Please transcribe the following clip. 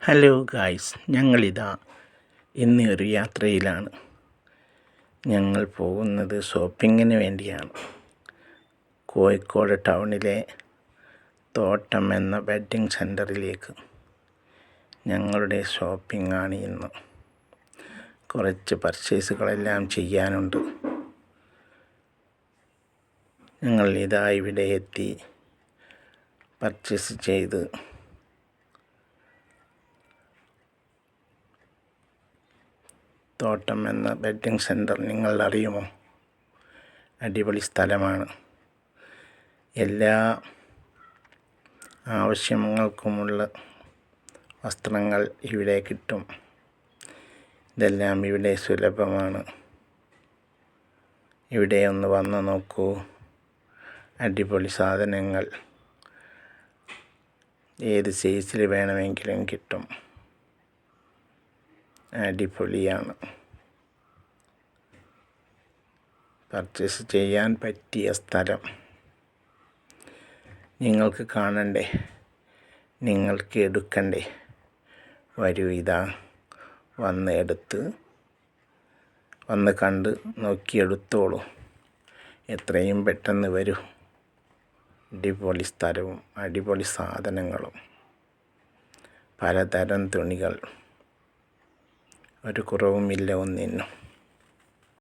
Hello guys, ഞങ്ങളിതാ ഇന്ന് ഒരു യാത്രയിലാണ്. ഞങ്ങൾ പോകുന്നത് ഷോപ്പിങ്ങിന് വേണ്ടിയാണ്. കോഴിക്കോട് ടൗണിലെ തോട്ടം എന്ന വെഡ്ഡിങ് സെൻറ്ററിലേക്ക്. ഞങ്ങളുടെ ഷോപ്പിംഗ് ആണ് ഇന്ന്. കുറച്ച് പർച്ചേസുകളെല്ലാം ചെയ്യാനുണ്ട്. ഞങ്ങൾ ഇതാ ഇവിടെ എത്തി പർച്ചേസ് ചെയ്ത് തോട്ടം എന്ന വെഡ്ഡിങ് സെൻറ്റർ നിങ്ങൾ അറിയുമോ? അടിപൊളി സ്ഥലമാണ്. എല്ലാ ആവശ്യങ്ങൾക്കുമുള്ള വസ്ത്രങ്ങൾ ഇവിടെ കിട്ടും. ഇതെല്ലാം ഇവിടെ സുലഭമാണ്. ഇവിടെ ഒന്ന് വന്ന് നോക്കൂ. അടിപൊളി സാധനങ്ങൾ ഏത് സൈസിൽ വേണമെങ്കിലും കിട്ടും. അടിപൊളിയാണ്. പർച്ചേസ് ചെയ്യാൻ പറ്റിയ സ്ഥലം. നിങ്ങൾക്ക് കാണണ്ടേ, നിങ്ങൾക്ക് എടുക്കണ്ടേ? വരൂ, ഇതാ വന്ന് കണ്ട് നോക്കിയെടുത്തോളൂ. എത്രയും പെട്ടെന്ന് വരൂ. അടിപൊളി സ്ഥലവും അടിപൊളി സാധനങ്ങളും, പലതരം തുണികൾ, ഒരു കുറവുമില്ല ഒന്നിനും.